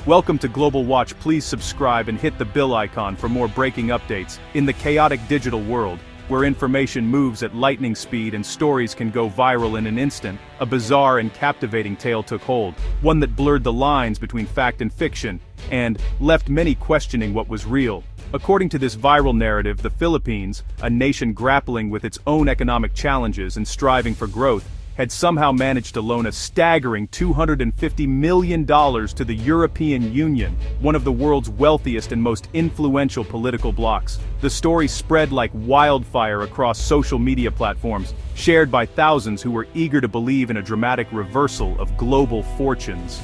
Welcome to Global Watch. Please subscribe and hit the bell icon for more breaking updates. In the chaotic digital world, where information moves at lightning speed and stories can go viral in an instant, a bizarre and captivating tale took hold, one that blurred the lines between fact and fiction, and left many questioning what was real. According to this viral narrative, the Philippines, a nation grappling with its own economic challenges and striving for growth, had somehow managed to loan a staggering $250 million to the European Union, one of the world's wealthiest and most influential political blocs. The story spread like wildfire across social media platforms, shared by thousands who were eager to believe in a dramatic reversal of global fortunes.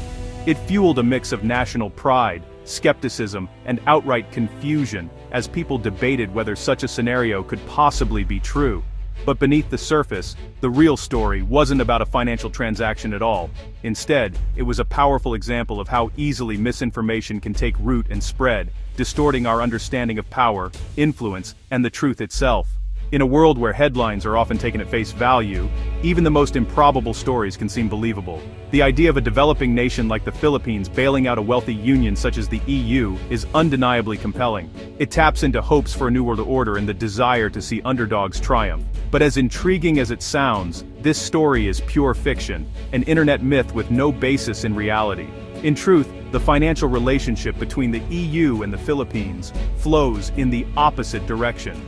It fueled a mix of national pride, skepticism, and outright confusion, as people debated whether such a scenario could possibly be true. But beneath the surface, the real story wasn't about a financial transaction at all. Instead, it was a powerful example of how easily misinformation can take root and spread, distorting our understanding of power, influence, and the truth itself. In a world where headlines are often taken at face value, even the most improbable stories can seem believable. The idea of a developing nation like the Philippines bailing out a wealthy union such as the EU is undeniably compelling. It taps into hopes for a new world order and the desire to see underdogs triumph. But as intriguing as it sounds, this story is pure fiction, an internet myth with no basis in reality. In truth, the financial relationship between the EU and the Philippines flows in the opposite direction.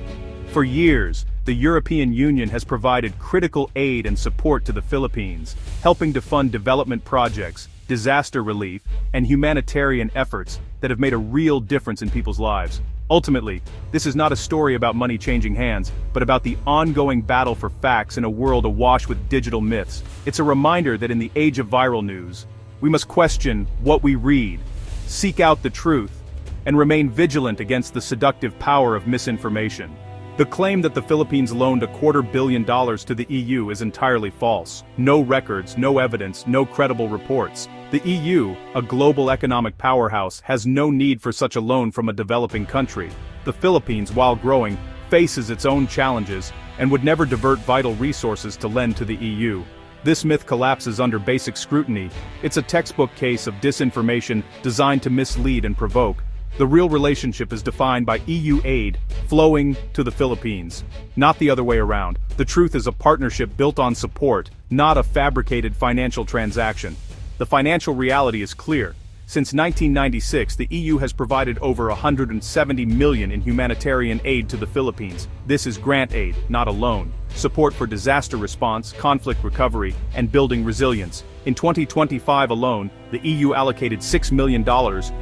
For years, the European Union has provided critical aid and support to the Philippines, helping to fund development projects, disaster relief, and humanitarian efforts that have made a real difference in people's lives. Ultimately, this is not a story about money changing hands, but about the ongoing battle for facts in a world awash with digital myths. It's a reminder that in the age of viral news, we must question what we read, seek out the truth, and remain vigilant against the seductive power of misinformation. The claim that the Philippines loaned $250 million to the EU is entirely false. No records, no evidence, no credible reports. The EU, a global economic powerhouse, has no need for such a loan from a developing country. The Philippines, while growing, faces its own challenges and would never divert vital resources to lend to the EU. This myth collapses under basic scrutiny. It's a textbook case of disinformation designed to mislead and provoke. The real relationship is defined by EU aid flowing to the Philippines, not the other way around. The truth is a partnership built on support, not a fabricated financial transaction. The financial reality is clear. Since 1996, the EU has provided over $170 million in humanitarian aid to the Philippines. This is grant aid, not a loan. Support for disaster response, conflict recovery, and building resilience. In 2025 alone, the EU allocated $6 million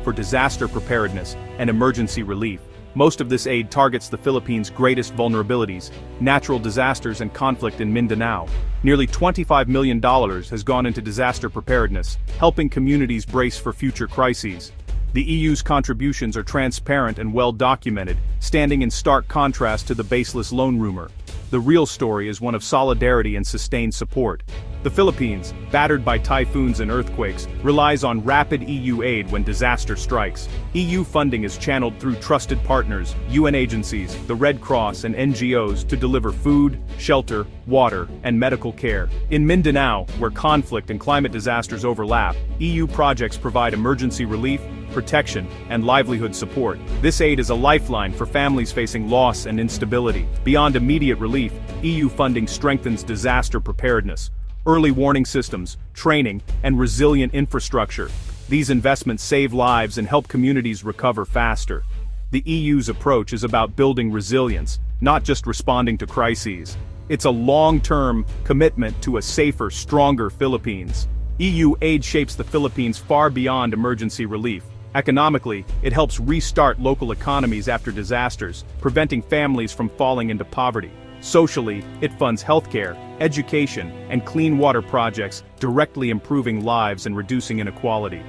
for disaster preparedness and emergency relief. Most of this aid targets the Philippines' greatest vulnerabilities, natural disasters and conflict in Mindanao. Nearly $25 million has gone into disaster preparedness, helping communities brace for future crises. The EU's contributions are transparent and well documented, standing in stark contrast to the baseless loan rumor. The real story is one of solidarity and sustained support. The Philippines, battered by typhoons and earthquakes, relies on rapid EU aid when disaster strikes. EU funding is channeled through trusted partners, UN agencies, the Red Cross, and NGOs to deliver food, shelter, water, and medical care. In Mindanao, where conflict and climate disasters overlap, EU projects provide emergency relief, protection, and livelihood support. This aid is a lifeline for families facing loss and instability. Beyond immediate relief, EU funding strengthens disaster preparedness, early warning systems, training, and resilient infrastructure. These investments save lives and help communities recover faster. The EU's approach is about building resilience, not just responding to crises. It's a long-term commitment to a safer, stronger Philippines. EU aid shapes the Philippines far beyond emergency relief. Economically, it helps restart local economies after disasters, preventing families from falling into poverty. Socially, it funds healthcare, education, and clean water projects, directly improving lives and reducing inequality.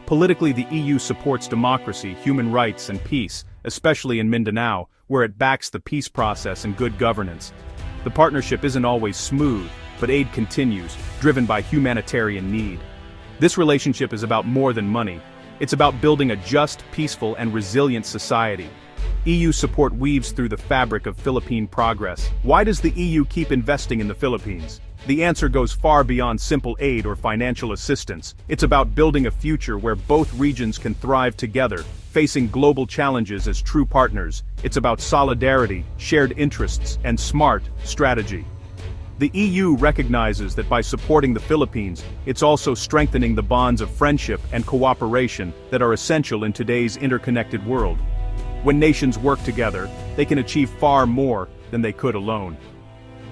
Politically, the EU supports democracy, human rights, and peace, especially in Mindanao, where it backs the peace process and good governance. The partnership isn't always smooth, but aid continues, driven by humanitarian need. This relationship is about more than money. It's about building a just, peaceful, and resilient society. EU support weaves through the fabric of Philippine progress. Why does the EU keep investing in the Philippines? The answer goes far beyond simple aid or financial assistance. It's about building a future where both regions can thrive together, facing global challenges as true partners. It's about solidarity, shared interests, and smart strategy. The EU recognizes that by supporting the Philippines, it's also strengthening the bonds of friendship and cooperation that are essential in today's interconnected world. When nations work together, they can achieve far more than they could alone.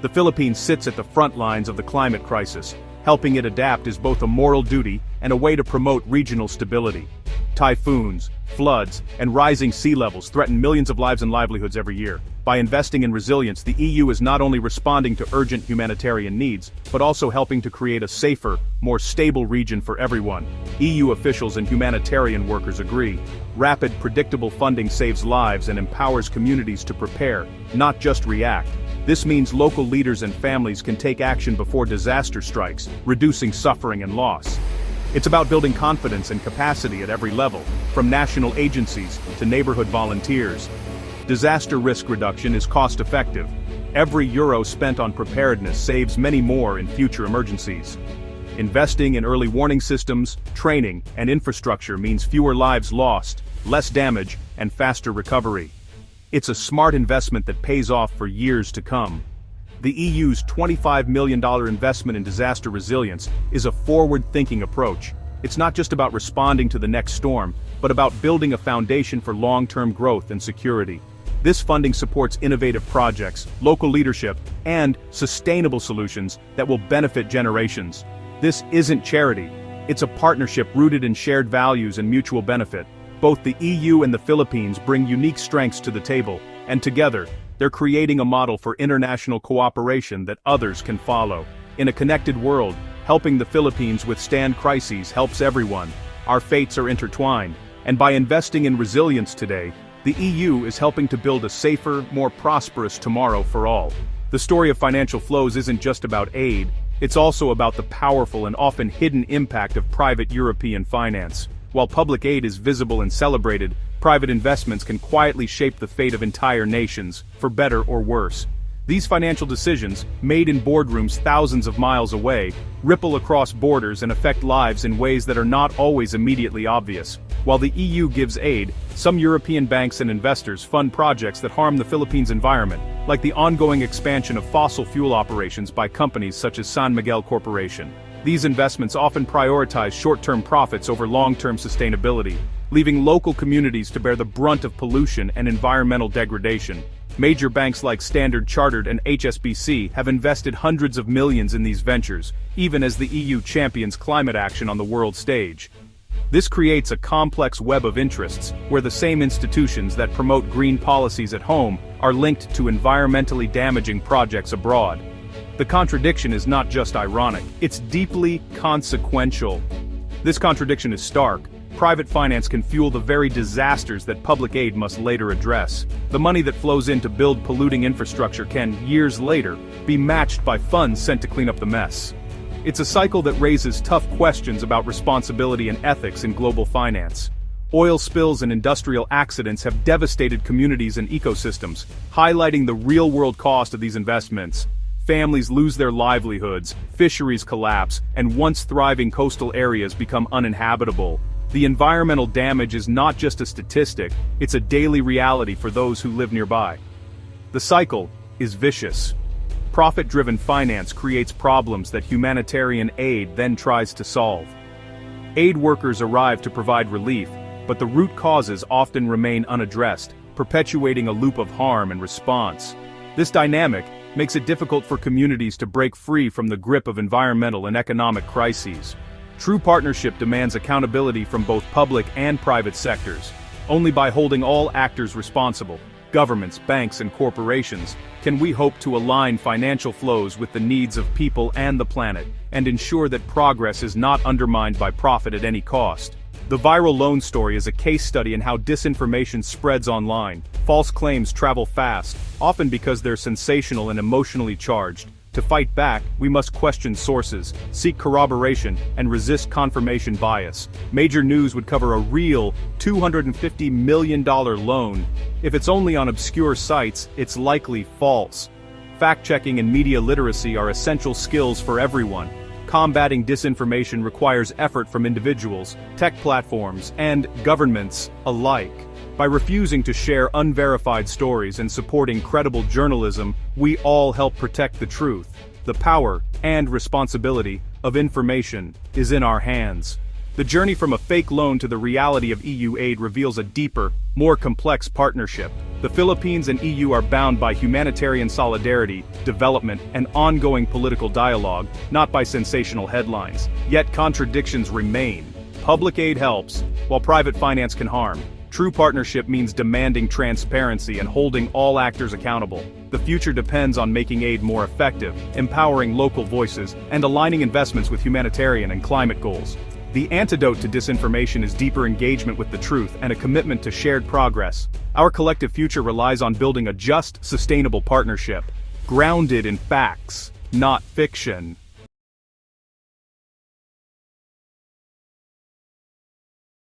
The Philippines sits at the front lines of the climate crisis. Helping it adapt is both a moral duty and a way to promote regional stability. Typhoons, floods, and rising sea levels threaten millions of lives and livelihoods every year. By investing in resilience, the EU is not only responding to urgent humanitarian needs, but also helping to create a safer, more stable region for everyone. EU officials and humanitarian workers agree. Rapid, predictable funding saves lives and empowers communities to prepare, not just react. This means local leaders and families can take action before disaster strikes, reducing suffering and loss. It's about building confidence and capacity at every level, from national agencies to neighborhood volunteers. Disaster risk reduction is cost-effective. Every euro spent on preparedness saves many more in future emergencies. Investing in early warning systems, training, and infrastructure means fewer lives lost, less damage, and faster recovery. It's a smart investment that pays off for years to come. The EU's $25 million investment in disaster resilience is a forward-thinking approach. It's not just about responding to the next storm, but about building a foundation for long-term growth and security. This funding supports innovative projects, local leadership, and sustainable solutions that will benefit generations. This isn't charity. It's a partnership rooted in shared values and mutual benefit. Both the EU and the Philippines bring unique strengths to the table, and together, they're creating a model for international cooperation that others can follow. In a connected world, helping the Philippines withstand crises helps everyone. Our fates are intertwined, and by investing in resilience today, the EU is helping to build a safer, more prosperous tomorrow for all. The story of financial flows isn't just about aid, it's also about the powerful and often hidden impact of private European finance. While public aid is visible and celebrated, private investments can quietly shape the fate of entire nations, for better or worse. These financial decisions, made in boardrooms thousands of miles away, ripple across borders and affect lives in ways that are not always immediately obvious. While the EU gives aid, some European banks and investors fund projects that harm the Philippines' environment, like the ongoing expansion of fossil fuel operations by companies such as San Miguel Corporation. These investments often prioritize short-term profits over long-term sustainability, leaving local communities to bear the brunt of pollution and environmental degradation. Major banks like Standard Chartered and HSBC have invested hundreds of millions in these ventures, even as the EU champions climate action on the world stage. This creates a complex web of interests, where the same institutions that promote green policies at home are linked to environmentally damaging projects abroad. The contradiction is not just ironic, it's deeply consequential. This contradiction is stark. Private finance can fuel the very disasters that public aid must later address. The money that flows in to build polluting infrastructure can, years later, be matched by funds sent to clean up the mess. It's a cycle that raises tough questions about responsibility and ethics in global finance. Oil spills and industrial accidents have devastated communities and ecosystems, highlighting the real-world cost of these investments. Families lose their livelihoods, fisheries collapse, and once thriving coastal areas become uninhabitable. The environmental damage is not just a statistic, it's a daily reality for those who live nearby. The cycle is vicious. Profit-driven finance creates problems that humanitarian aid then tries to solve. Aid workers arrive to provide relief, but the root causes often remain unaddressed, perpetuating a loop of harm and response. This dynamic makes it difficult for communities to break free from the grip of environmental and economic crises. True partnership demands accountability from both public and private sectors. Only by holding all actors responsible, governments, banks, and corporations, can we hope to align financial flows with the needs of people and the planet, and ensure that progress is not undermined by profit at any cost. The viral loan story is a case study in how disinformation spreads online. False claims travel fast, often because they're sensational and emotionally charged. To fight back, we must question sources, seek corroboration, and resist confirmation bias. Major news would cover a real $250 million loan. If it's only on obscure sites, it's likely false. Fact-checking and media literacy are essential skills for everyone. Combating disinformation requires effort from individuals, tech platforms, and governments alike. By refusing to share unverified stories and supporting credible journalism, we all help protect the truth. The power and responsibility of information is in our hands. The journey from a fake loan to the reality of EU aid reveals a deeper, more complex partnership. The Philippines and EU are bound by humanitarian solidarity, development, and ongoing political dialogue, not by sensational headlines. Yet contradictions remain. Public aid helps, while private finance can harm. True partnership means demanding transparency and holding all actors accountable. The future depends on making aid more effective, empowering local voices, and aligning investments with humanitarian and climate goals. The antidote to disinformation is deeper engagement with the truth and a commitment to shared progress. Our collective future relies on building a just, sustainable partnership, grounded in facts, not fiction.